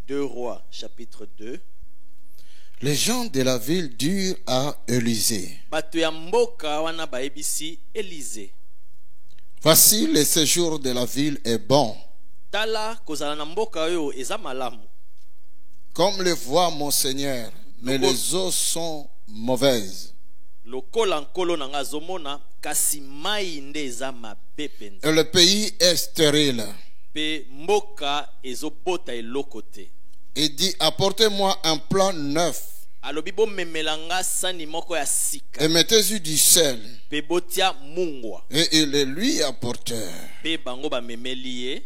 2 Rois, chapitre 2. Les gens de la ville dirent à Élisée, Bato ya mboka wana baebisi Élisée. voici le séjour de la ville est bon, Tala kozala na mboka oyo eza malamu. comme le voit mon Seigneur, mais les eaux sont mauvaises. Lokola nkolo na nga azomona kasi mai nde eza mabe penza. Et le pays est stérile. Pe mboka ezobota eloko te. Il dit, apportez-moi un plat neuf Alobi bomemela nga sani moko ya sika. et mettez-y du sel. Pe botia mungwa. Et ils le lui apportèrent. Pe bango bamemeli ye.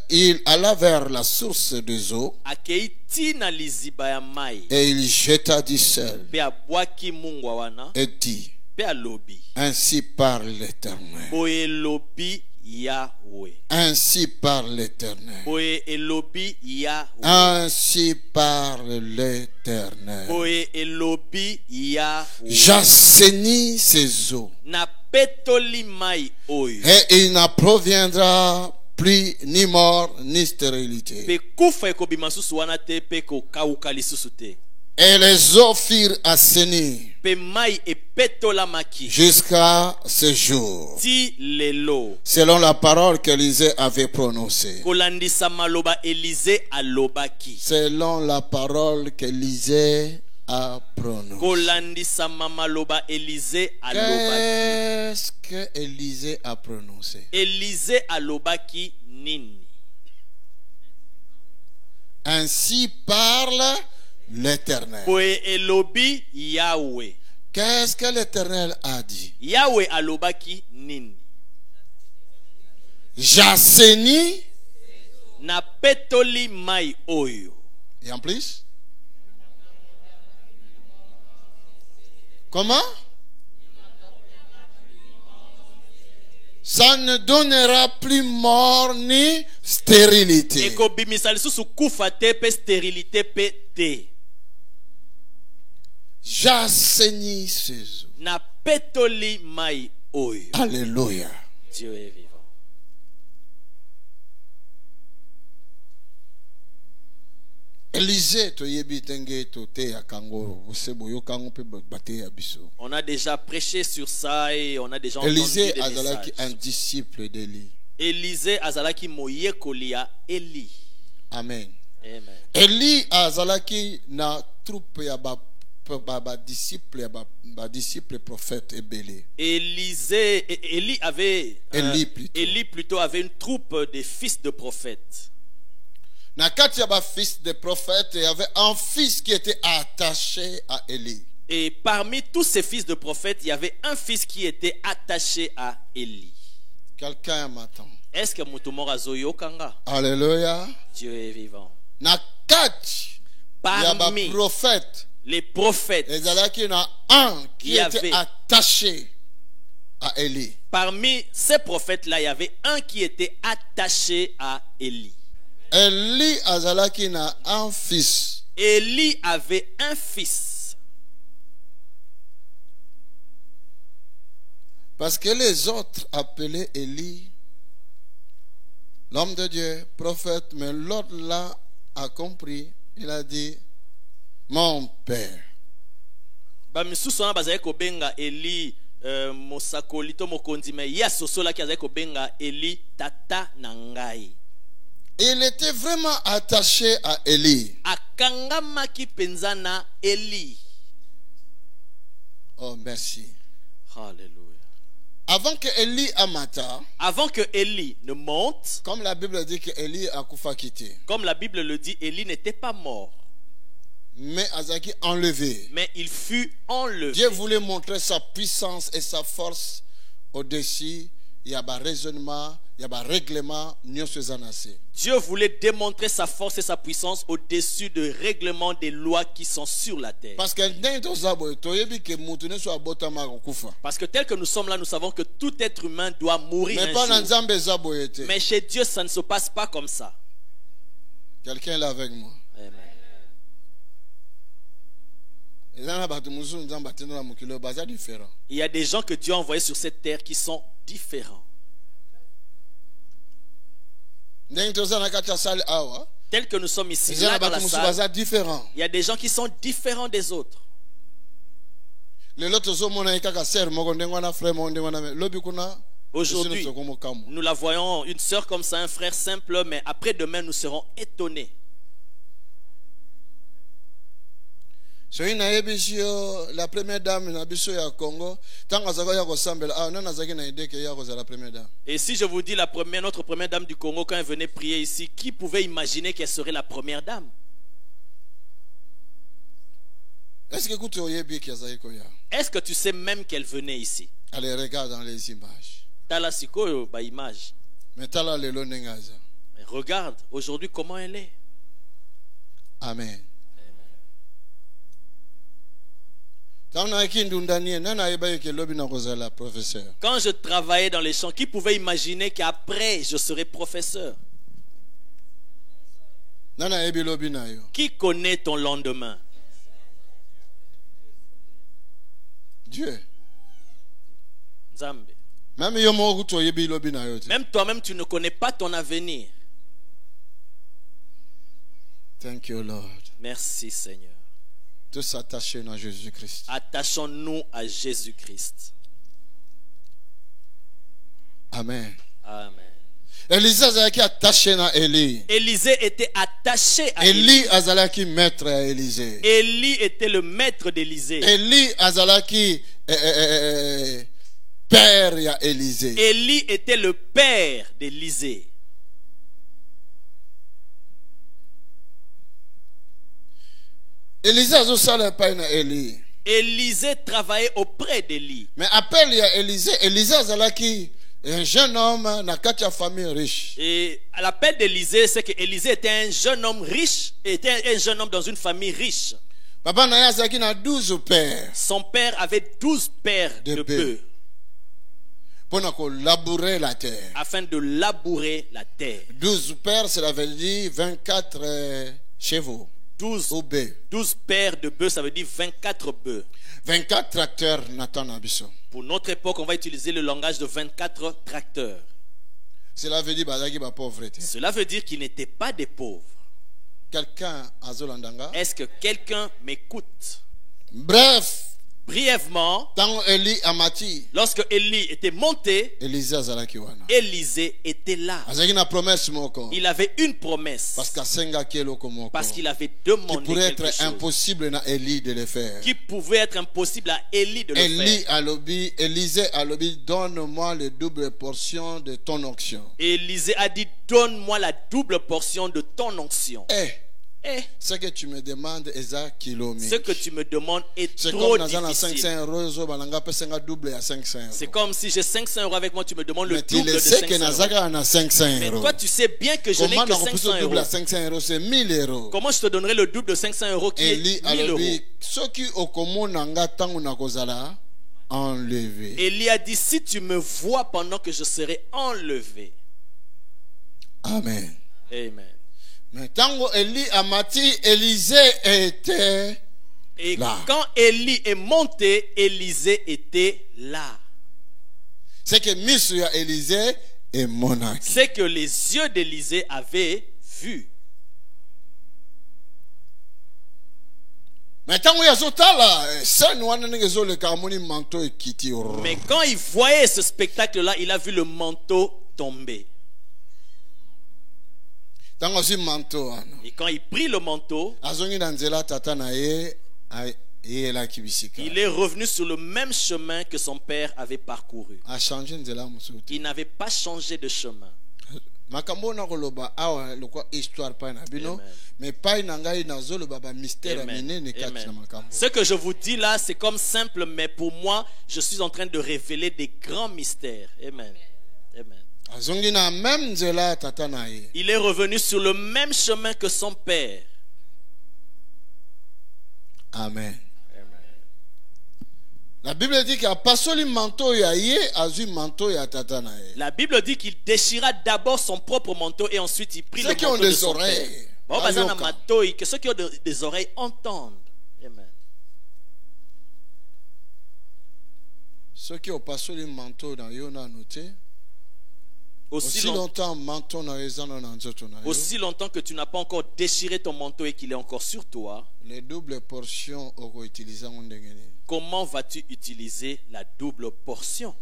Il alla vers la source des eaux Akei tina liziba ya mai. et il jeta du sel Pe abwaki mungwa wana. et dit, Pe alobi. ainsi parle l'Éternel. Boye elobi Yahweh. Ainsi parle l'Éternel. Boye elobi Yahweh. Ainsi parle l'Éternel. Boye elobi Yahweh. J'assainis ces eaux Na petoli mai oyo. et il n'en proviendra plus ni mort ni stérilité. Pe kufa ekobima susu wana te pe kokauka lisusu te. Et les eaux furent assainies Pe mai epetolamaki. jusqu'à ce jour, Ti lelo. selon la parole qu'Élisée avait prononcée. Kolandisa maloba Élisée alobaki. Selon la parole qu'Élisée a prononcée. Kolandisa maloba Élisée alobaki. Qu'est-ce que Élisée a prononcé? Élisée alobaki nini? Ainsi parle l'Éternel. Boye elobi Yahweh. Qu'est-ce que l'Éternel a dit? Yahweh alobaki nini? J'assainis. Na petoli mai oyo. Et en plus? Comment? Ça ne donnera plus mort ni stérilité. Ekobimisa lisusu kufa te pe stérilité pe te. J'assainis ces eaux. Na petoli mai oyo. Alléluia. Dieu est vivant. Élisée toyebi tenge tote ya kango osebo yo kango pe bate ya biso. On a déjà prêché sur ça et on a déjà entendu Élisée des azalaki un messages. disciple d'Élie. Élisée azalaki moyekoli ya Eli. Amen. Amen. Élie azalaki na troupe ya ba disciple ya ba disciple prophète ebele. Élie avait Élie plutôt avait une troupe de fils de prophètes. Na kati ya ba fils de prophètes, il y avait un fils qui était attaché à Élie. Et parmi tous ces fils de prophètes, il y avait un fils qui était attaché à Élie. Quelqu'un m'attend. Est-ce que Mutumora Zoyo Kanga? Alléluia. Dieu est vivant. Na kati ya ba Parmi prophètes, les prophètes, ezalaki na un qui Il y était avait- attaché à Élie. parmi ces prophètes-là, il y avait un qui était attaché à Élie. Élie azalaki na un fils. Élie avait un fils. Parce que les autres appelaient Élie l'homme de Dieu, prophète, mais l'autre là a compris, il a dit mon père. Bamisusu wana bazali kobenga Eli mosakoli to mokonzi me ya sosolaki azali kobenga Eli tata na ngai. Il était vraiment attaché à Élie. Akangamaki penza na Eli. Oh, merci. Alléluia. Avant que Élie amata, Avant que Eli ne monte, comme la Bible dit que Élie a kufa quitté, comme la Bible le dit, Eli n'était pas mort, mais azaki enlevé. mais il fut enlevé. Dieu voulait montrer sa puissance et sa force au-dessus. Il y a un raisonnement, il y a un règlement. Dieu voulait démontrer sa force et sa puissance au-dessus de règlements des lois qui sont sur la terre. Parce que tel que nous sommes là, nous savons que tout être humain doit mourir un jour. Mais chez Dieu, ça ne se passe pas comme ça. Quelqu'un est là avec moi. Amen. Il y a des gens que Dieu a envoyés sur cette terre qui sont différents. Tel Tels que nous sommes ici, Les gens là dans là-bas la qui salle, sont différents. il y a des gens qui sont différents des autres. Aujourd'hui, nous la voyons une sœur comme ça, un frère simple, mais après-demain, nous serons étonnés. La première dame na Congo, et si je vous dis notre première dame du Congo, quand elle venait prier ici, qui pouvait imaginer qu'elle serait la première dame? Est-ce que tu sais même qu'elle venait ici? Allez, regarde dans les images. Tala sikoyo ba image. Mais tala lelo nengaza. Mais regarde aujourd'hui comment elle est. Amen. Quand je travaillais dans les champs, qui pouvait imaginer qu'après je serais professeur? Qui connaît ton lendemain? Dieu. Nzambe. Même toi-même, tu ne connais pas ton avenir. Thank you, Lord. Merci, Seigneur. Tous attachés à Jésus-Christ. Attachons-nous à Jésus-Christ. Amen. Amen. Élisée était attaché à Élie. Élisée était attaché à Élie azalaki maître à Élisée. Élie était le maître d'Élisée. Élie azalaki père à Élisée. Élie était le père d'Élisée. Élisée travaillait auprès d'Élie. Mais appelle Élisée, Élisée azalaki un jeune homme na kati famille riche. Et à l'appel d'Élisée, c'est que Élisée était un jeune homme riche, était un jeune homme dans une famille riche. Papa na azalaki na 12 pères. Son père avait 12 paires de bœufs. Pour labourer la terre. Afin de labourer la terre. 12 pères, cela veut dire 24 chevaux. 12 paires de bœufs, ça veut dire 24 bœufs. 24 tracteurs Nathan Abisso. Pour notre époque, on va utiliser le langage de 24 tracteurs. Cela veut dire pauvreté. Cela veut dire qu'ils n'étaient pas des pauvres. Quelqu'un à Zolandanga? Est-ce que quelqu'un m'écoute? Bref, brièvement, lorsque Élie était monté, Élisée était là. Il avait une promesse. Parce qu'il avait demandé qui pourrait quelque être chose. Impossible à Élie de le faire. Qui pouvait être impossible à Élie de le faire. Élisée a dit, donne-moi la double portion de ton onction. Élisée a dit, donne-moi la double portion de ton onction. Ce que tu me demandes est ce que tu me demandes est trop difficile. C'est comme si j'ai 500 euros avec moi, tu me demandes le double de 500 euros. Mais toi, tu sais bien que je n'ai que 500 euros. C'est 1000 euros. Comment je te donnerai le double de 500 euros qui est 1000 euros? Élie a dit, si tu me vois pendant que je serai enlevé. Amen. Amen. Mais quand Élie a mati, Élisée était et là. Quand Élie est monté, Élisée était là. C'est que Monsieur Élisée est monarque. C'est que les yeux d'Élisée avaient vu. Mais quand il voyait ce spectacle-là, il a vu le manteau tomber. Et quand il prit le manteau, il est revenu sur le même chemin que son père avait parcouru. Il n'avait pas changé de chemin. Ce que je vous dis là, c'est comme simple, mais pour moi, je suis en train de révéler des grands mystères. Amen. Amen. Il est revenu sur le même chemin que son père. Amen. La Bible dit qu'il a passé le manteau La Bible dit qu'il déchira d'abord son propre manteau et ensuite il prit le manteau de son père. Que ceux qui ont des oreilles entendent. Amen. Ceux qui ont passé le manteau dans Yona noté. Aussi longtemps manteau na ezana na nzoto na yo. Aussi longtemps que tu n'as pas encore déchiré ton manteau et qu'il est encore sur toi, Les doubles portions oko utiliser ndengene. comment vas-tu utiliser la double portion?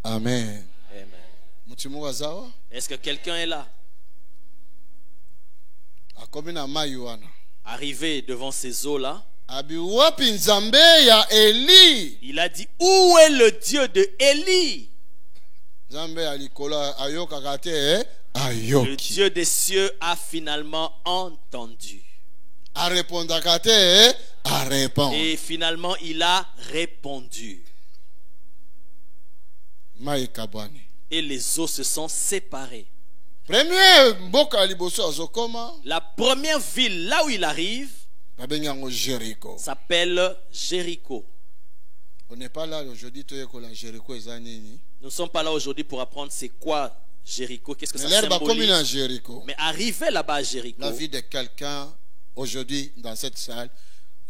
Amen. Amen. Mutimu wazawa Est-ce que quelqu'un est là? akomi na mai wana. Arrivé devant ces eaux-là, Abi wapi nzambe ya Eli? il a dit, où est le Dieu de Élie? Nzambe alikola ayoka kate Le ayoki. Dieu des cieux a finalement entendu. A répondre kate a répondre. Et finalement, il a répondu. Mai kabwani. Et les eaux se sont séparées. Premier mboka liboso azokoma La première ville, là où il arrive, babengango Jericho. s'appelle Jéricho. On n'est pas là aujourd'hui toyekola Jericho ezanini. Nous ne sommes pas là aujourd'hui pour apprendre c'est quoi Jéricho, qu'est-ce que Mais ça l'herbe comme na symbolise. Jericho. Mais arrivé là-bas à Jéricho, La vie de quelqu'un aujourd'hui dans cette salle,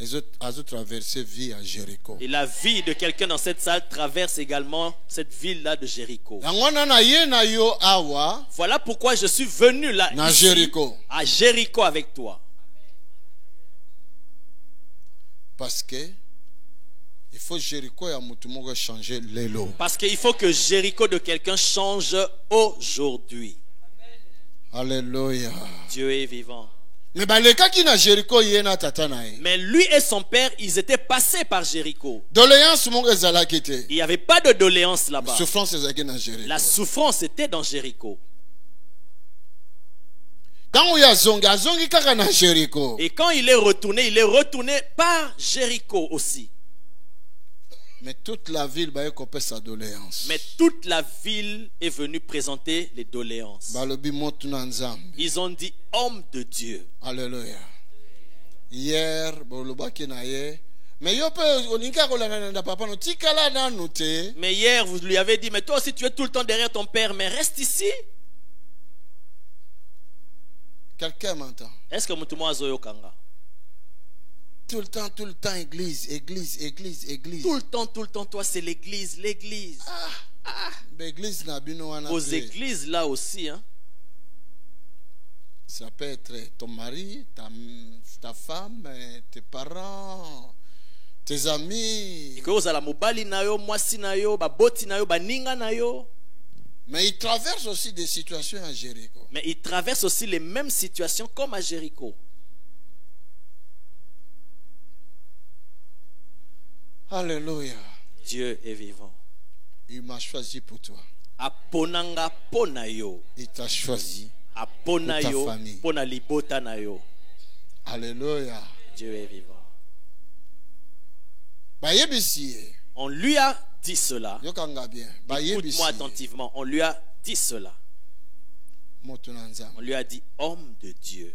les autres a traversé vie à Jericho. et la vie de quelqu'un dans cette salle traverse également cette ville-là de Jéricho. Yangwana na ye na yo awa Voilà pourquoi je suis venu là, na ici, Jericho. à Jéricho avec toi. Parce que il faut Jericho ya mutu moko changer lelo. Parce qu'il faut que Jéricho de quelqu'un change aujourd'hui. Alléluia. Dieu est vivant. Mais baleka ki na Jericho ye na tata na ye. Mais lui et son père, ils étaient passés par Jéricho. Doléance moko ezalaki te. Il n'y avait pas de doléance là-bas. Souffrance ezalaki na Jericho. La souffrance était dans Jéricho. Tango ya zongi kaka na Jericho. Et quand il est retourné par Jéricho aussi. Mais toute la ville ba ekope sa doléance. Mais toute la ville est venue présenter les doléances. Balobi motu na nzambe. Ils ont dit, homme de Dieu. Alléluia. Hier, bolobaki na ye. Mais yo pe oninka kolana na papa no tikala na note. Mais hier, vous lui avez dit, mais toi aussi tu es tout le temps derrière ton père, mais reste ici. Quelqu'un m'entend. Est-ce que Mutumo Azoyo Kanga? Tout le temps, église. Tout le temps, toi c'est l'église. L'église na bino wana. Aux te. églises là aussi, hein. Ça peut être ton mari, ta femme, tes parents, tes amis. Que ozala mobali na yo, mwasi na yo, baboti na yo, baninga na yo. Mais ils traversent aussi des situations à Jéricho. Mais ils traversent aussi les mêmes situations comme à Jéricho. Alléluia. Dieu est vivant. Il m'a choisi pour toi. Aponanga pona yo. Il t'a choisi. Apona Pour ta yo, famille. pona libota na yo. Alléluia. Dieu est vivant. Ba yebisi. On lui a dit cela. Yokanga bien. Ba yebisi. Écoute-moi attentivement. On lui a dit cela. Moto na nzambe. On lui a dit homme de Dieu.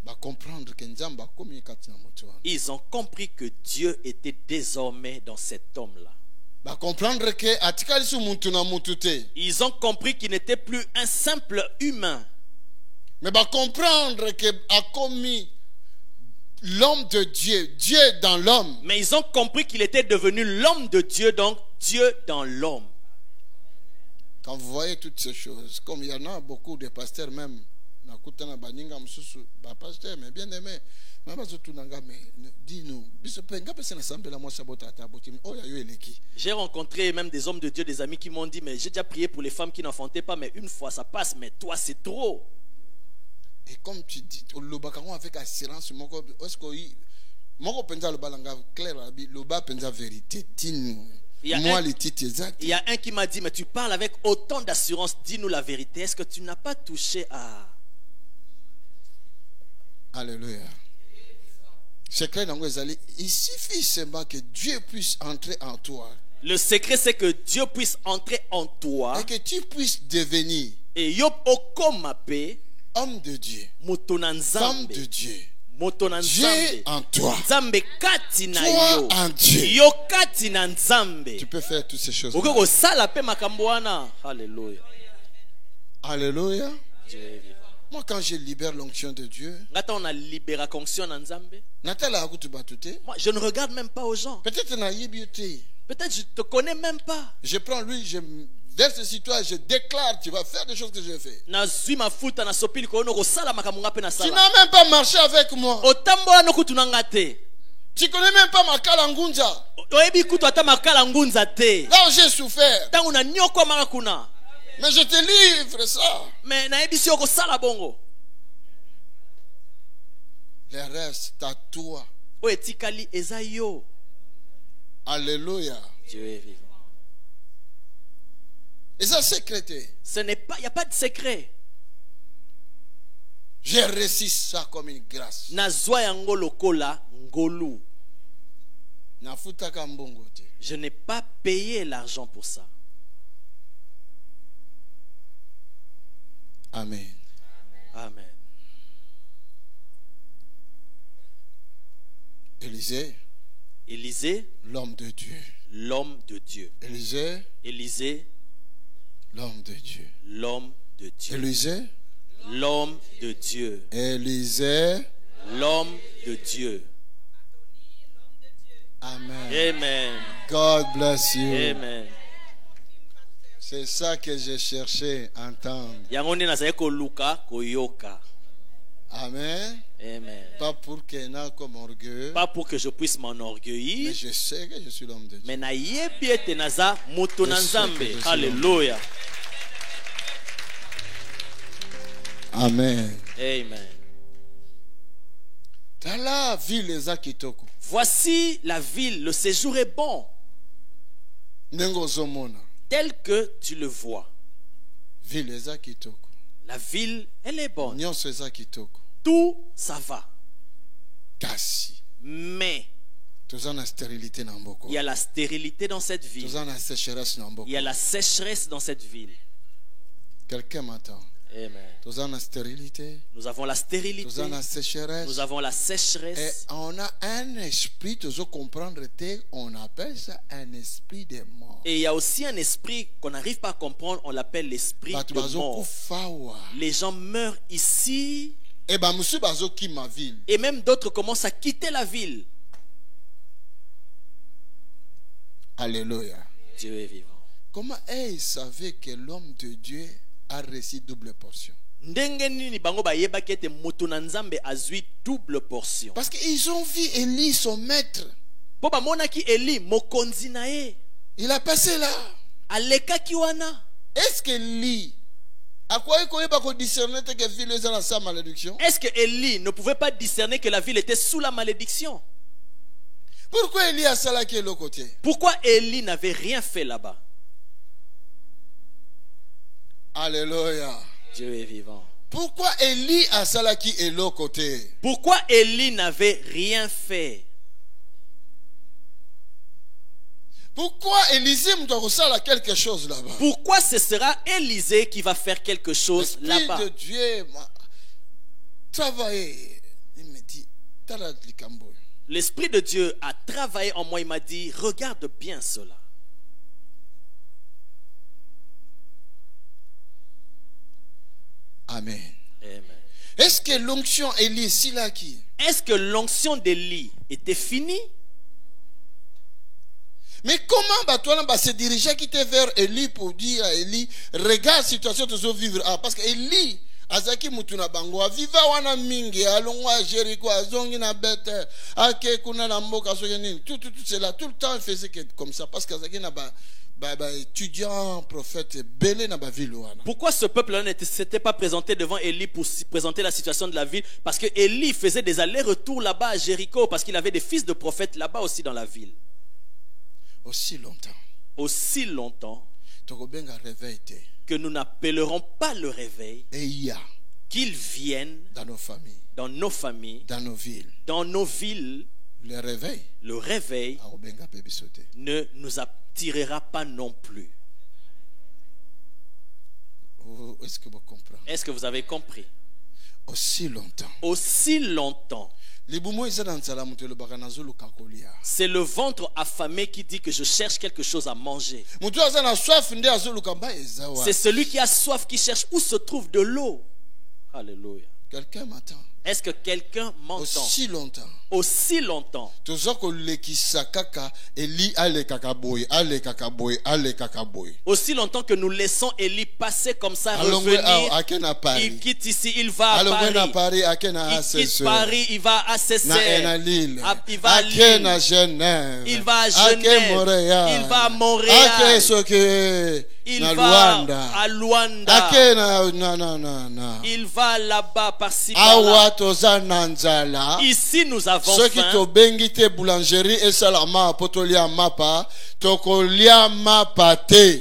Ba comprendre que nzambe akomi kati na moto wana. Ils ont compris que Dieu était désormais dans cet homme-là. Ba comprendre que atikali su muntu na mutu te. Ils ont compris qu'il n'était plus un simple humain. Mais ba comprendre que akomi l'homme de Dieu, Dieu dans l'homme. Mais ils ont compris qu'il était devenu l'homme de Dieu, donc Dieu dans l'homme. Quand vous voyez toutes ces choses, comme il y en a beaucoup de pasteurs même, nakutana baninga msusu, ba pasteur mais bien aimé, mama zotu nanga mais dis-nous, biso penga pesa na sambela moi sabota taboti, oh ya yo eleki. J'ai rencontré même des hommes de Dieu, des amis qui m'ont dit, mais j'ai déjà prié pour les femmes qui n'enfantaient pas, mais une fois ça passe, mais toi c'est trop. Et comme tu dis, le bakaron avec assurance, est-ce que moko penza le balanga clair, le bas penza vérité, dis-nous. Moi les titres exacts. Il y a un qui m'a dit, mais tu parles avec autant d'assurance, dis-nous la vérité. Est-ce que tu n'as pas touché à... Alléluia. C'est clair dans les allées. Il suffit seulement que Dieu puisse entrer en toi. Le secret, c'est que Dieu puisse entrer en toi. Et que tu puisses devenir Et yop okomape, homme de Dieu, femme de Dieu. Dieu en toi. Nzambe kati na Toi yo. en Dieu. Yo kati na Nzambe. Tu peux faire toutes ces choses. Okoko sala pe makambo wana. Alléluia. Alléluia. Dieu est vivant. Moi, quand je libère l'onction de Dieu, Ngata on a libération na Nzambe. Natala akutu batute. Moi, je ne regarde même pas aux gens. Peut-être na yibiote. Peut-être je ne te connais même pas. Je prends lui, je verse sur toi, je déclare, tu vas faire des choses que j'ai fait. Nazwi mafuta na sopili ko ono sala makamunga pe na Tu sala. n'as même pas marché avec moi. Otambola no kutunanga te. Tu connais même pas ma kalangunza. Oyebi kutu ata makala ngunza te. Là où j'ai souffert. Tangu na nyoko maka kuna. Mais je te livre ça. Mais na yebi si oko sala bongo. Le reste, à toi. O etikali eza yo. Alléluia. Dieu est vivant. Et ça, secrété. Ce n'est pas, il n'y a pas de secret. J'ai reçu ça comme une grâce. Nazwa yango lokola ngolu. Nafutaka mbongo te. Je n'ai pas payé l'argent pour ça. Amen. Amen. Élisée, Élisée, l'homme de Dieu. l'homme de Dieu. Élisée, Élisée, l'homme de Dieu. l'homme de Dieu. Élisée, L'homme de Dieu. Élisée, L'homme de Dieu. Amen. Amen. God bless you. Amen. C'est ça que j'ai cherché à entendre. Yango nde nazali koluka koyoka. Amen. Amen. Pas pour qu'il y ait comme orgueil, Pas pour que je puisse mais m'enorgueillir, je sais que je suis l'homme de Dieu. mais nayebi ete naza moto na Je sais que Nzambe. je suis Alléluia. Amen. Amen. Tala ville eza kitoko. Voici la ville, le séjour est bon, Ndenge ozomona. tel que tu le vois. Ville eza kitoko. La ville, elle est bonne. Nyonso eza kitoko. Tout, ça va. Kasi. Mais Toza na stérilité na mboko. il y a la stérilité dans cette ville. Toza na sécheresse na mboko. Il y a la sécheresse dans cette ville. Quelqu'un m'entend. Amen. Toza na stérilité. Nous avons la stérilité. Toza na sécheresse. Nous avons la Et sécheresse. on a un esprit, tozo comprendre te, on appelle ça un esprit de mort. Et il y a aussi un esprit qu'on n'arrive pas à comprendre. On l'appelle l'esprit Bato de bazo mort. kufawa. Les gens meurent ici. Et ba musu bazo ki ma ville. Et même d'autres commencent à quitter la ville. Alléluia. Dieu est vivant. Comment ils savaient que l'homme de Dieu a reçu double portion? Ndenge nini bango bayebaki ete moto na Nzambe azwi double portion. Parce qu'ils ont vu Élie, son maître. Po bamonaki Eli mokonzi na ye Il a passé là. alekaki wana. Est-ce que Élie a quoi il peut discerner que ville est dans sa malédiction? Est-ce que Eli ne pouvait pas discerner que la ville était sous la malédiction? Pourquoi Élie a ça là qui est l'autre côté? Pourquoi Eli n'avait rien fait là-bas? Alléluia. Dieu est vivant. Pourquoi Élie a ça là qui est l'autre côté? Pourquoi Eli n'avait rien fait? Pourquoi Élisée a quelque chose là-bas? Pourquoi ce sera Élisée qui va faire quelque chose L'Esprit là-bas? de Dieu m'a travaillé. Il me dit, Tala Likambo. L'Esprit de Dieu a travaillé en moi. Il m'a dit, regarde bien cela. Amen. Amen. Est-ce que l'onction Élie si là qui? Est-ce que l'onction d'Élie était finie? Mais comment toi se diriger qui était vers Élie pour dire à Élie, regarde la situation que tu vas vivre. Ah, parce que Élie, azaki mutuna bango, viva wana mingi, alongwa Jéricho, azongi na bête, ake kuna na mboka soyeni, tout c'est là, tout le temps il faisait comme ça, parce qu'azaki na ba étudiant, prophète, belé na ba ville wana. Pourquoi ce peuple-là ne s'était pas présenté devant Élie pour présenter la situation de la ville? Parce que Élie faisait des allers-retours là-bas à Jéricho, parce qu'il avait des fils de prophètes là-bas aussi dans la ville. Aussi longtemps que nous n'appellerons pas le réveil, et il y a qu'il vienne dans nos familles, dans nos villes, le réveil ne nous attirera pas non plus. Est-ce que vous comprenez? Est-ce que vous avez compris? Aussi longtemps. C'est le ventre affamé qui dit que je cherche quelque chose à manger. C'est celui qui a soif qui cherche où se trouve de l'eau. Alléluia. Quelqu'un m'attend? Est-ce que quelqu'un m'entend? Aussi longtemps. Aussi longtemps. Aussi longtemps que nous laissons Élie passer comme ça, revenir, il quitte ici, il va à Paris. Il quitte Paris, il va à Cessay, il va à Lille, il va à Genève, il va à Montréal, il va à Luanda, il va là-bas par-ci par-là. Ici nous avons faim.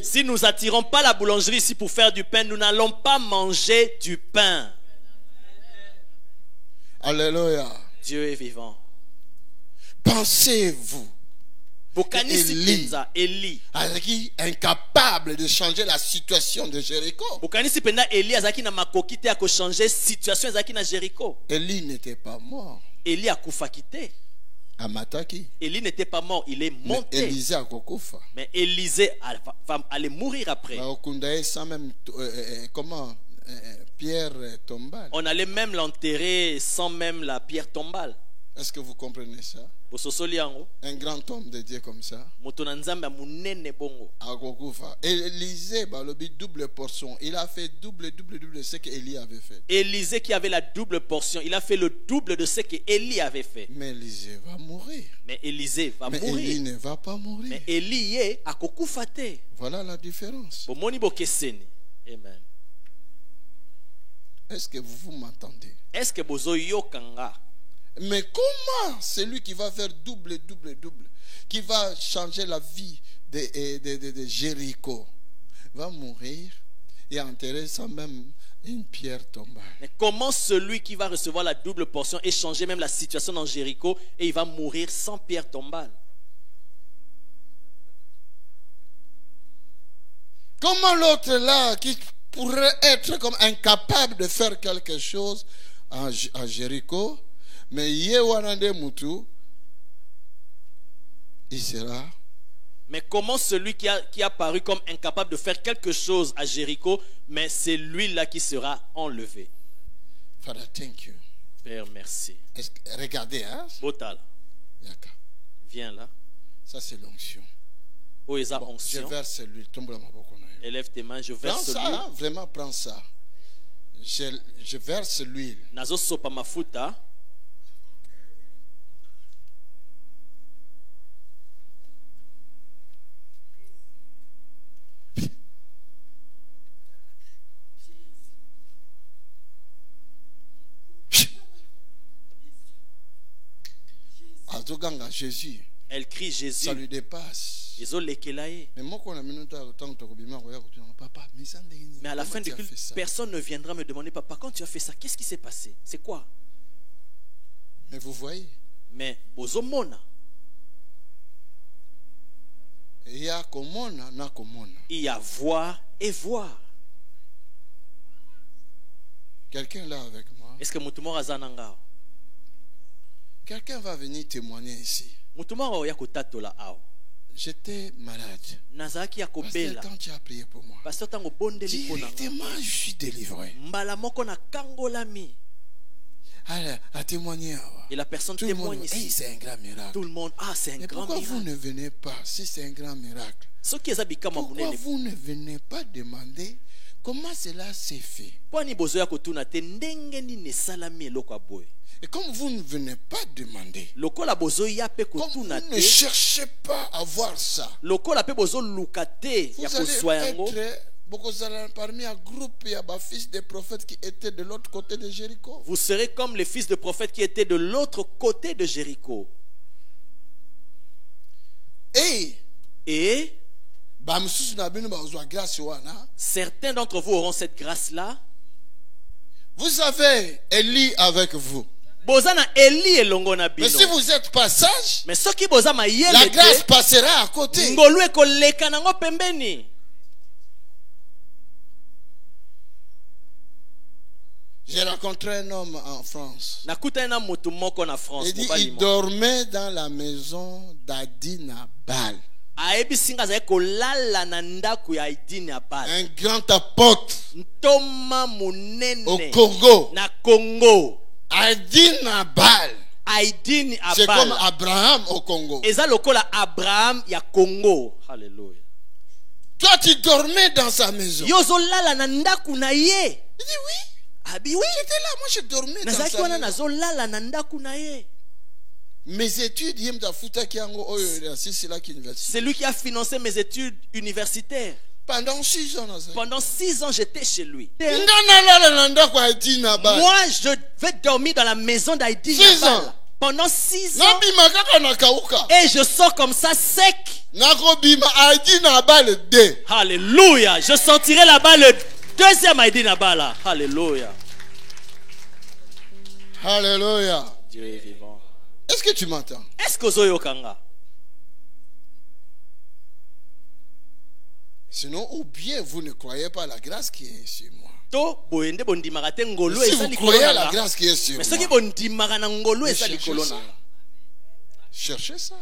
Si nous n'attirons pas la boulangerie ici pour faire du pain, nous n'allons pas manger du pain. Alléluia. Dieu est vivant. Pensez-vous Élie incapable de changer la situation de Jéricho? Élie n'était pas mort. Élie a kufakité. Amataki. Élie n'était pas mort, il est monté. Mais Élisée a kokufa. Mais Élisée va aller mourir après. Sans même comment pierre tombale. On allait même l'enterrer sans même la pierre tombale. Est-ce que vous comprenez ça? Un grand homme de Dieu comme ça. Élisée, double portion. Il a fait double de ce qu'Élie avait fait. Élisée qui avait la double portion, il a fait le double de ce qu'Élie avait fait. Mais Élisée va mourir. Mais Élisée va mourir. Élie ne va pas mourir. Mais Élie est à kokufate. Voilà la différence. Amen. Est-ce que vous m'entendez? Est-ce que bozo yokanga? Mais comment celui qui va faire double, qui va changer la vie de Jéricho, va mourir et enterrer sans même une pierre tombale? Mais comment celui qui va recevoir la double portion et changer même la situation dans Jéricho et il va mourir sans pierre tombale? Comment l'autre là qui pourrait être comme incapable de faire quelque chose à Jéricho, mais Yewanande Moutou, il sera. Mais comment celui qui a paru comme incapable de faire quelque chose à Jéricho, mais c'est lui-là qui sera enlevé? Father, thank you. Père, merci. Regardez, hein? Botal. Viens là. Ça, c'est l'onction. Bon, je verse l'huile. Élève tes mains, je verse l'huile. Prends ça, hein? Vraiment, prends ça. Je verse l'huile. Nazo sopa mafuta. Jésus. Elle crie Jésus. Ça lui dépasse. Mais à la fin du culte, personne ne viendra me demander, papa, quand tu as fait ça, qu'est-ce qui s'est passé? C'est quoi? Mais vous voyez. Mais bozomona. Il y a komona na komona. Il y a voir et voir. Quelqu'un là avec moi? Est-ce que Mutumora Zananga? Quelqu'un va venir témoigner ici. J'étais malade. Pasteur, quand tu as prié pour moi, directement je suis délivré. Alors, à témoigner. Et la personne témoigne ici. Hey, c'est un grand miracle. Tout le monde, c'est un grand miracle. Pourquoi vous ne venez pas si c'est un grand miracle? Pourquoi vous ne venez pas demander comment cela s'est fait? Et comme vous ne venez pas demander, comme vous ne cherchez pas à voir ça, vous allez être parmi un groupe, il y a des fils de prophètes qui étaient de l'autre côté de Jéricho. Vous serez comme les fils de prophètes qui étaient de l'autre côté de Jéricho. Et certains d'entre vous auront cette grâce-là. Vous avez Élie avec vous. Mais si vous êtes pas sage, la grâce passera à côté. J'ai rencontré un homme en France. Il dit il dormait dans la maison d'Adina Bal. Un grand apôtre au Congo. Aïdine Abal. C'est comme Abraham au Congo. Eza lokola Abraham ya Congo. Alléluia. Toi tu dormais dans sa maison. Yozolala na ndaku na ye. Il dit oui. Ah oui. J'étais là, moi je dormais dans sa maison. Nazolala na ndaku na ye. Mes études, c'est lui qui a financé mes études universitaires. Pendant 6 ans. Pendant 6 ans, j'étais chez lui. Moi, je vais dormir dans la maison d'Aïdine. 6 ans. Pendant 6 ans. Et je sors comme ça sec. Alléluia. Je sentirai là-bas le deuxième Aïdine Abala. Alléluia. Alléluia. Dieu est vivant. Est-ce que tu m'entends? Est-ce que Zoyo Kanga? Sinon, ou bien vous ne croyez pas à la grâce qui est sur moi. Si vous croyez à la grâce qui est sur moi, cherchez ça.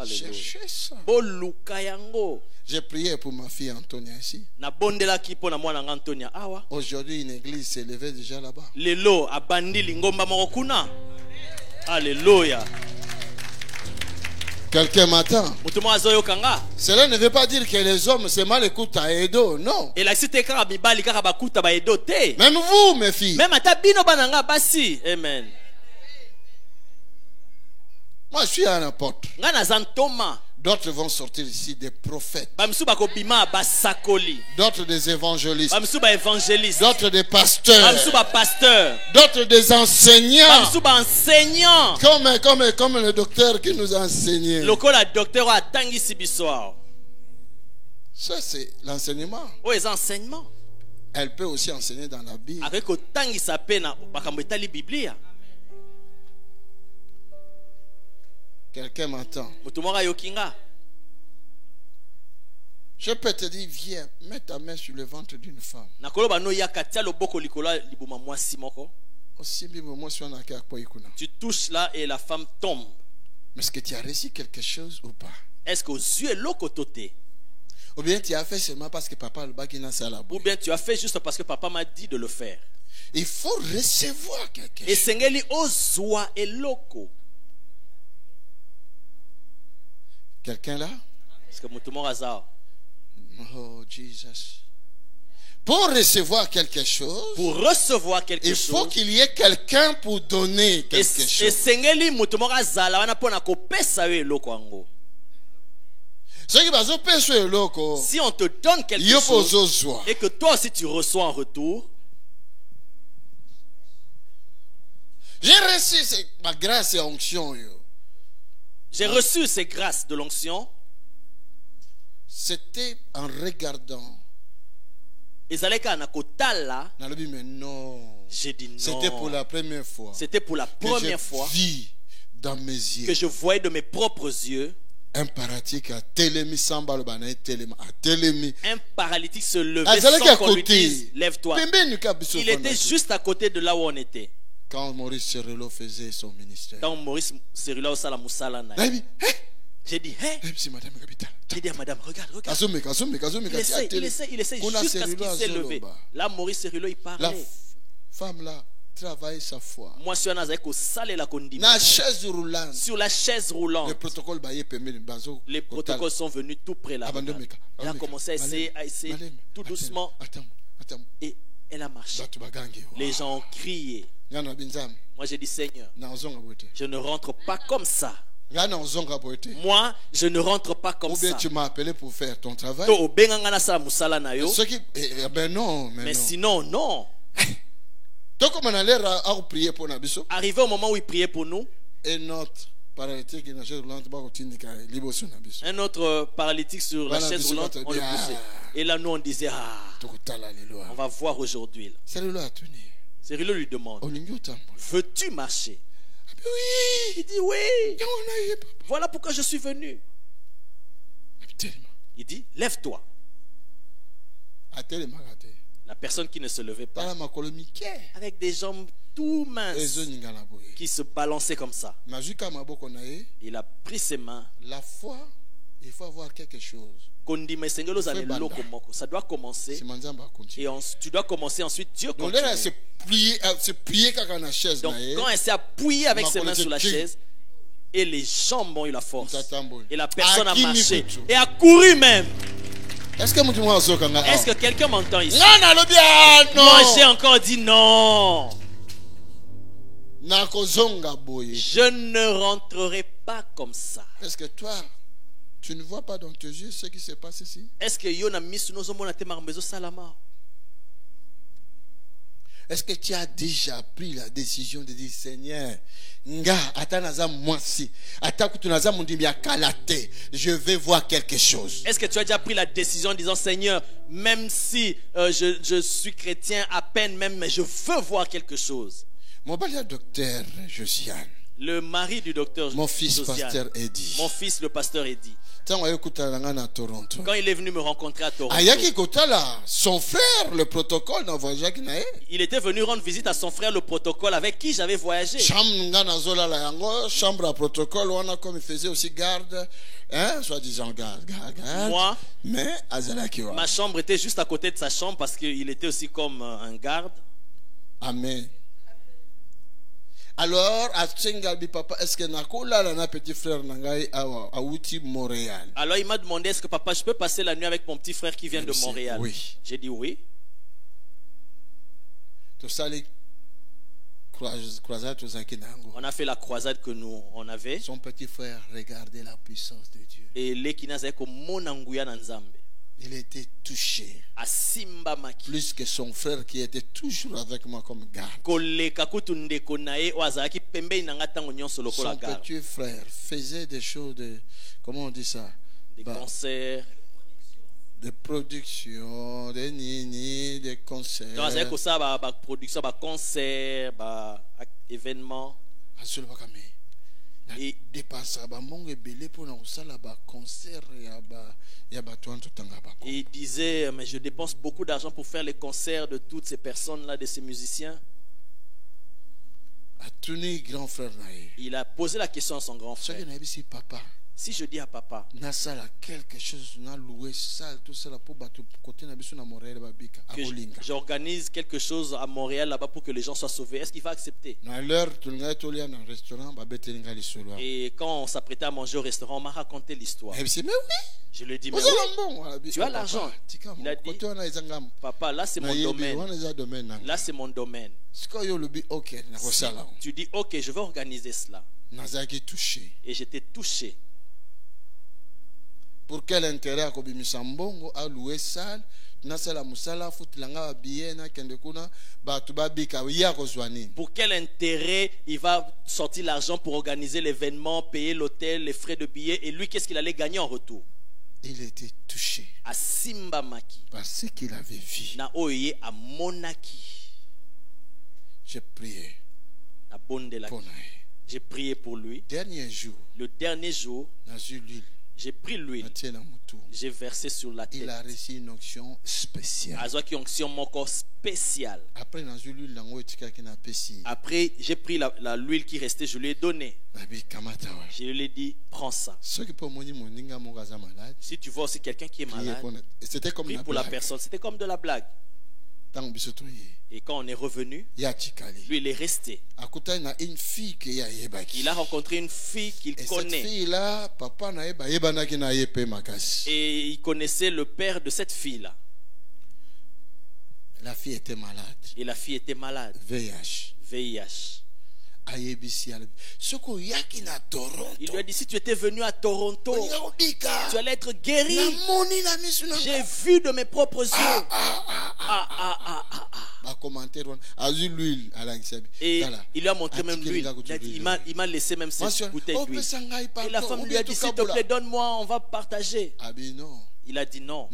Cherchez ça. J'ai prié pour ma fille Antonia ici. Aujourd'hui, une église s'est levée déjà là-bas. Alléluia. Quelqu'un m'attend. Cela ne veut pas dire que les hommes se mal écoutent à Edo, non. Même vous, mes filles. Amen. Moi, je suis un apôtre. D'autres vont sortir ici des prophètes. D'autres des évangélistes. D'autres des pasteurs. D'autres des enseignants. Comme le docteur qui nous a enseigné. Ça, c'est l'enseignement. Elle peut aussi enseigner dans la Bible. Quelqu'un m'entend. Je peux te dire, viens, mets ta main sur le ventre d'une femme. Tu touches là et la femme tombe. Mais est-ce que tu as reçu quelque chose ou pas? Est-ce que tu es lokototé? Ou bien tu as fait seulement parce que papa le bagina ça la boue. Ou bien tu as fait juste parce que papa m'a dit de le faire. Il faut recevoir quelque chose. Et sengeli ozwa eloko. Quelqu'un là? Est-ce que oh Jesus. Pour recevoir quelque chose, il faut qu'il y ait quelqu'un pour donner quelque chose. Si on te donne quelque chose et que toi aussi tu reçois en retour, j'ai reçu ma grâce et onction. J'ai reçu ces grâces de l'onction. C'était en regardant. Mais non. J'ai dit non. C'était pour la première fois. C'était pour la première fois dans mes yeux. Que je voyais de mes propres yeux. Un paralytique a télémi sans balle. Un paralytique se levait sans qu'on lui dise lève-toi. Il était juste à côté de là où on était. Quand Maurice Cerullo faisait son ministère. Quand Maurice Cerullo a la moussala. J'ai dit, hé? J'ai dit à madame, regarde. Il essaie jusqu'à ce qu'il s'est levé. Là, Maurice Cerullo, il parlait. La femme là travaille sa foi. Moi, je suis sur la chaise roulante. Les protocoles sont venus tout près là. Elle a commencé à essayer tout doucement. Et elle a marché. Les gens ont crié. Moi, j'ai dit, Seigneur, je ne rentre pas comme ça. Moi, je ne rentre pas comme ça. Ou bien tu m'as appelé pour faire ton travail. Mais non. Sinon, non. Arrivé au moment où il priait pour nous, un autre paralytique sur la chaise roulante, on le poussait. Et là, nous, on disait, on va voir aujourd'hui. Cerullo lui demande, veux-tu marcher? Oui. Il dit oui. Voilà pourquoi je suis venu. Il dit lève-toi. La personne qui ne se levait pas, avec des jambes tout minces, qui se balançaient comme ça. Il a pris ses mains. La foi Il faut avoir quelque chose. Ça doit commencer. Et tu dois commencer ensuite. Dieu continue. Donc quand elle s'est appuyée avec ses mains sur la chaise, et les jambes ont eu la force. Et la personne a marché. Et a couru même. Est-ce que quelqu'un m'entend ici? Moi j'ai encore dit non. Je ne rentrerai pas comme ça. Est-ce que toi, tu ne vois pas dans tes yeux ce qui se passe ici? Est-ce que est-ce que tu as déjà pris la décision de dire Seigneur, je vais voir quelque chose? Est-ce que tu as déjà pris la décision en disant Seigneur, même si je suis chrétien à peine même, mais je veux voir quelque chose? Mon docteur Josiane. Le mari du docteur mon fils pasteur Eddie. Mon fils le pasteur Eddie. Quand il est venu me rencontrer à Toronto, son frère, le protocole, il était venu rendre visite à son frère, le protocole, avec qui j'avais voyagé. Chambre à protocole, comme il faisait aussi garde, soi-disant garde. Moi, mais ma chambre était juste à côté de sa chambre parce qu'il était aussi comme un garde. Amen. Alors, à Tsengalbi papa, est-ce que Nakola lana petit frère nangai a outi Montréal? Alors il m'a demandé est-ce que papa je peux passer la nuit avec mon petit frère qui vient de Montréal? Oui. J'ai dit oui. On a fait la croisade que nous on avait. Son petit frère regardait la puissance de Dieu. Et lekinaza ko monanguya na Nzambe. Il était touché. Plus que son frère qui était toujours avec moi comme garde. Son petit frère faisait des choses de, comment on dit ça? Des concerts. De production, des nini, des concerts. Production, concerts, événements. Et il disait mais je dépense beaucoup d'argent pour faire les concerts de toutes ces personnes là, de ces musiciens. Il a posé la question à son grand frère. Si je dis à papa, que j'organise quelque chose à Montréal là-bas pour que les gens soient sauvés, est-ce qu'il va accepter? Et quand on s'apprêtait à manger au restaurant, on m'a raconté l'histoire. Je lui ai dit, mais oui, tu as l'argent. Il a dit, papa, là c'est mon domaine. Là c'est mon domaine. Si tu dis, ok, je vais organiser cela. Et j'étais touché. Pour quel intérêt à Kobimisambongo a loué salle, nasala musala futilanga biena kendekuna batubabika yakozwani. Pour quel intérêt il va sortir l'argent pour organiser l'événement, payer l'hôtel, les frais de billets, et lui qu'est-ce qu'il allait gagner en retour? Il était touché. À Simbamaki. Parce ce qu'il avait vu. Na oye à Monaki. J'ai prié. Na Bondelaki. J'ai prié pour lui. Le dernier jour. J'ai pris l'huile. J'ai versé sur la tête. Il a reçu une onction spéciale. Après, j'ai pris l'huile qui restait, je lui ai donné. Je lui ai dit, prends ça. Si tu vois aussi quelqu'un qui est malade, prie pour la personne. C'était comme de la blague. Et quand on est revenu, lui il est resté. Il a rencontré une fille qu'il connaît. Et il connaissait le père de cette fille-là. La fille était malade. Et la fille était malade. VIH. Il lui a dit, si tu étais venu à Toronto, tu allais être guéri. J'ai vu de mes propres yeux. Et il lui a montré même l'huile. Il m'a laissé même cette bouteille d'huile. Et la femme lui a dit, s'il te plaît, donne-moi, on va partager. Il a dit non.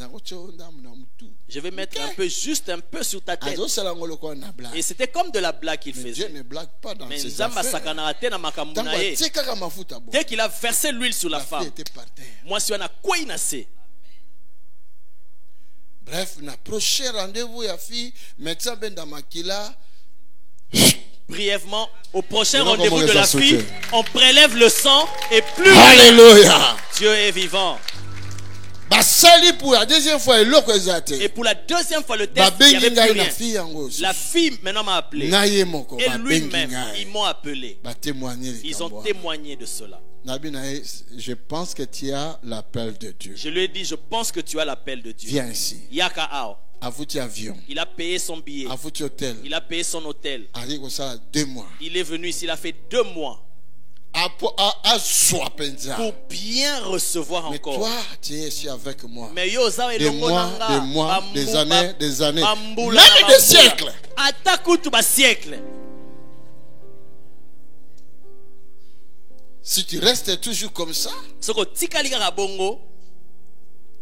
Je vais mettre juste un peu sur ta tête. Et c'était comme de la blague qu'il faisait. Dieu ne blague pas dans ses affaires. Dès qu'il a versé l'huile sur la femme, moi je suis en akweinase. Bref, na prochain rendez-vous ya fille, médecin ben damakila. brièvement, au prochain rendez-vous de la fille, on prélève le sang et plus. Alléluia. Dieu est vivant. Pour la deuxième fois, et pour la deuxième fois, le texte, il n'y avait plus rien. La fille maintenant m'a appelé. Et lui-même, ils m'ont appelé. Ils ont témoigné de cela. Je pense que tu as l'appel de Dieu. Je lui ai dit, je pense que tu as l'appel de Dieu. Viens ici. Yaka Ao. Avion. Il a payé son billet. Hôtel. Il a payé son hôtel. 2 mois. Il est venu ici, il a fait 2 mois. Pour bien recevoir encore. Mais toi, tu es ici avec moi. Des mois, des années, même des siècles. Si tu restes toujours comme ça,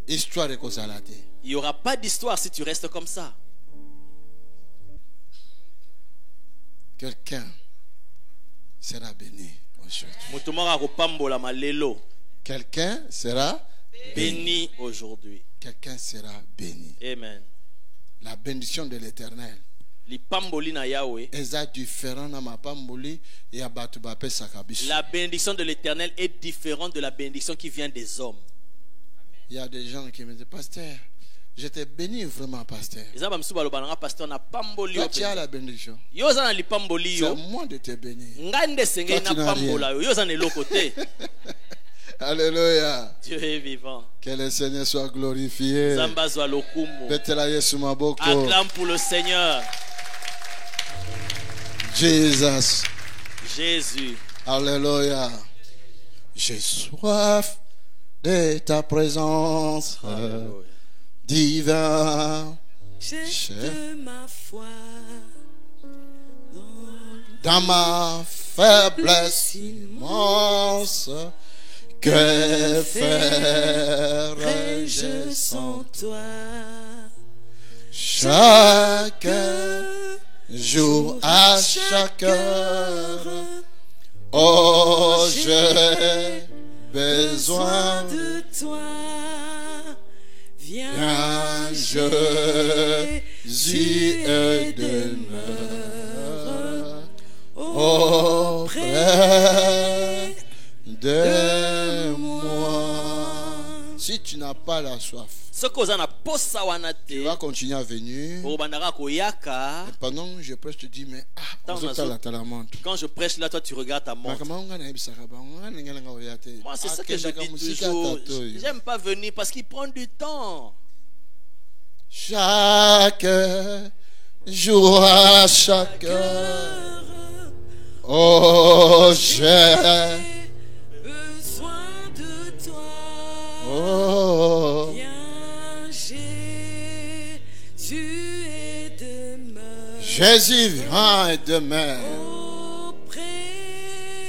histoire est consolée. Il n'y aura pas d'histoire si tu restes comme ça. Quelqu'un sera béni aujourd'hui. Quelqu'un sera béni aujourd'hui. Quelqu'un sera béni. Amen. La bénédiction de l'Éternel est différente. La bénédiction de l'Éternel est différente de la bénédiction qui vient des hommes. Il y a des gens qui me disent, pasteur, j'étais béni vraiment, pasteur. Toi, tu as la bénédiction. C'est au moins de te bénir. Alléluia. Dieu est vivant. Que le Seigneur soit glorifié. Acclame pour le Seigneur. Jésus. Alléluia. J'ai soif de ta présence. Alléluia. Divin. J'ai de ma foi dans ma faiblesse immense. Que ferais-je sans toi? Chaque jour, à chaque heure, oh, j'ai besoin de toi. Viens, Jésus, et demeure auprès de moi. Si tu n'as pas la soif, tu vas continuer à venir. Et pendant que je prêche, tu dis, mais quand je prêche là, toi tu regardes ta montre. Moi c'est ça que je dis toujours. J'aime pas venir parce qu'il prend du temps. Chaque jour, à chaque heure, oh, j'ai besoin de toi. Oh, Viens, Jésus, et demeure. Jésus vient et demeure. Auprès.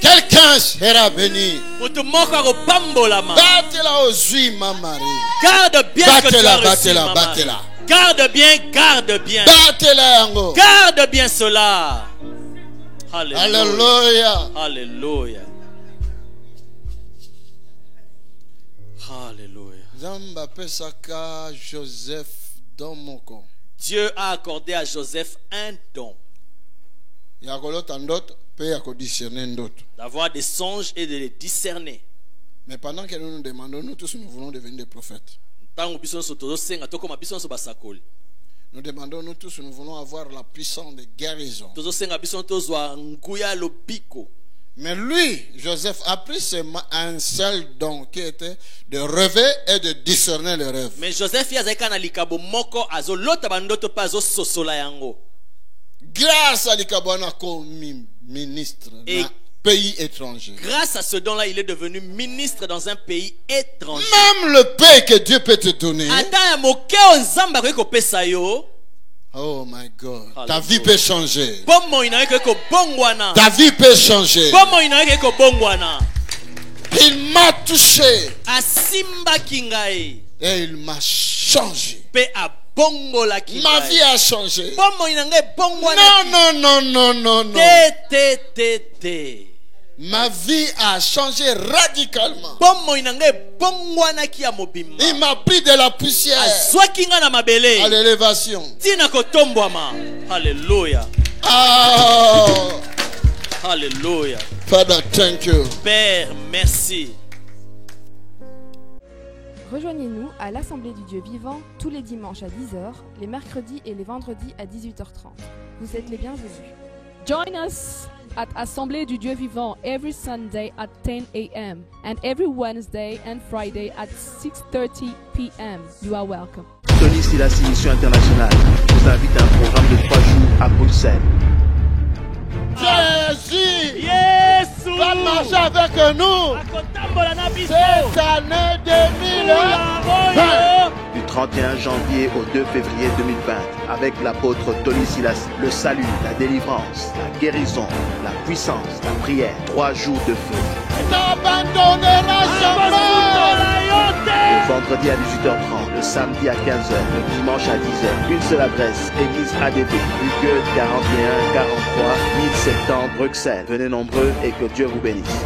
Quelqu'un sera béni. Battez-la aux yeux, ma Marie. Garde bien ce que tu as reçu, battez-la, battez-la. Garde bien, garde bien. Battez-la, Yango. Garde bien cela. Alléluia. Alléluia. Alléluia. Alléluia. Zamba pesaka Joseph dans mon camp. Dieu a accordé à Joseph un don. D'avoir des songes et de les discerner. Mais pendant que nous nous demandons, nous tous nous voulons devenir des prophètes. Nous demandons, nous tous nous voulons avoir la puissance de guérison. Mais lui, Joseph, a pris seulement un seul don qui était de rêver et de discerner les rêves. Mais Joseph, grâce à l'Ikabwana comme ministre d'un pays étranger. Grâce à ce don-là, il est devenu ministre dans un pays étranger. Même le paix que Dieu peut te donner. Oh my God. Alléluia. Ta vie peut changer. Ta vie peut changer. Il m'a touché. Et il m'a changé. Ma vie a changé. Non, non, non, non, non. Ma vie a changé radicalement. Il m'a pris de la poussière à l'élévation. Alléluia. Oh. Alléluia. Father, thank you. Père, merci. Rejoignez-nous à l'Assemblée du Dieu vivant tous les dimanches à 10h, les mercredis et les vendredis à 18h30. Vous êtes les bienvenus. Join us at Assemblée du Dieu vivant every Sunday at 10 a.m. and every Wednesday and Friday at 6:30 p.m. You are welcome. Tony Silassi Mission Internationale vous invite à un programme de 3 jours à Bruxelles. Jésus va marcher avec nous cette année 2020. Du 31 janvier au 2 février 2020, avec l'apôtre Tony Silassi, le salut, la délivrance, la guérison, la puissance, la prière, 3 jours de feu. N'abandonnera jamais. Le vendredi à 18h30, le samedi à 15h, le dimanche à 10h. Une seule adresse, Église ADB, rue Goethe 41 43 1070 Bruxelles. Venez nombreux et que Dieu vous bénisse.